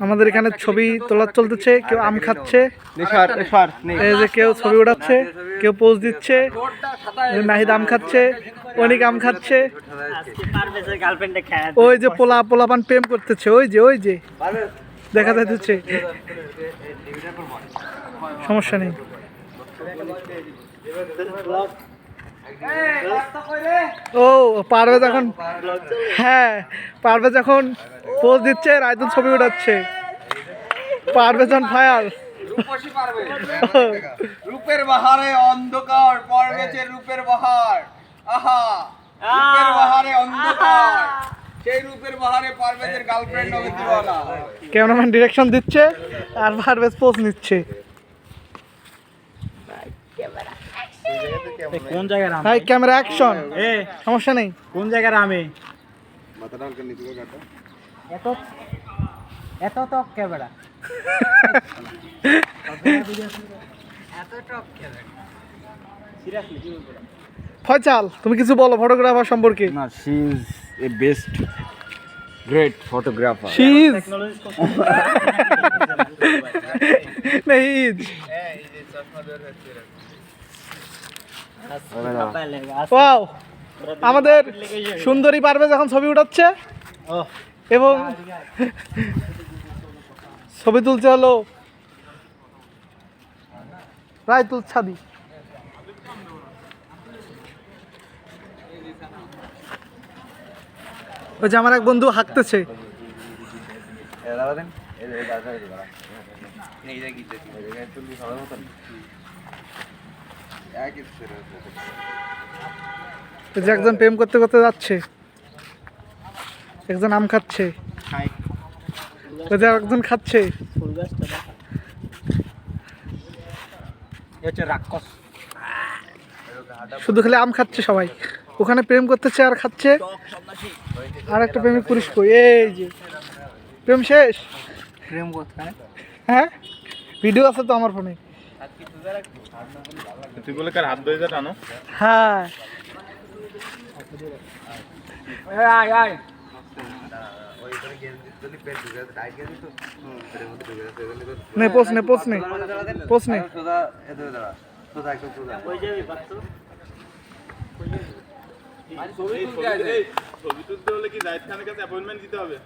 আমাদের এখানে ছবি তোলা চলতেছে, কেউ আম খাচ্ছে, এই যে কেউ ছবি উঠাচ্ছে, কেউ পোজ দিচ্ছে, নাহিদ আম খাচ্ছে, অনেক আম খাচ্ছে, ওই যে পোলাপান প্রেম করতেছে, ওই যে দেখা যাচ্ছে, সমস্যা নেই। ও পারভেজ এখন, হ্যাঁ পারভেজ এখন পোজ দিচ্ছে, রায়দুল ছবি উঠাচ্ছে, পারভেজ অন ফায়ার। রূপের বাহারে অন্ধকার, পারভেজের রূপের বাহার, আহা রূপের বাহারে অন্ধকার, সেই রূপের বাহারে পারভেজের গার্লফ্রেন্ড হবে দিওয়ানা। ক্যামেরাম্যান ডিরেকশন দিচ্ছে আর পারভেজ পোজ নিচ্ছে। কোন জায়গার আম? ভাই ক্যামেরা অ্যাকশন, সমস্যা নেই। কোন জায়গার আমে? এত এত টক ক্যামেরা, ফয়সাল তুমি কিছু বলো ফটোগ্রাফার সম্পর্কে। না, she is a best great photographer. She is Nahid. Wow, আমাদের সুন্দরী পারভেজ এখন ছবি উঠাচ্ছে এবং ছবি তুলছে হলো রায়তুল ছাদি। ওই যে আমার এক বন্ধু হাঁকতেছে। ওই যে একজন প্রেম করতে করতে যাচ্ছে, একজন আম খাচ্ছে, ওই যে একজন খাচ্ছে। রাক্ষস শুধু খালি আম খাচ্ছে সবাই, ওখানে প্রেম করতেছে আর খাচ্ছে। আর একটা প্রেমিক পুরুষ কই, এই যে প্রেম শেষ। প্রেম কোথায়? হ্যাঁ ভিডিও আছে তো আমার ফোনে। তুই বলে কার হাত ধরে যা টানো। হ্যাঁ আয় আয় নে পোস নে পোস নে পোস নে। ছবি তুলতে হলে কি জাহিদ খানের কাছে অ্যাপয়েন্টমেন্ট দিতে হবে?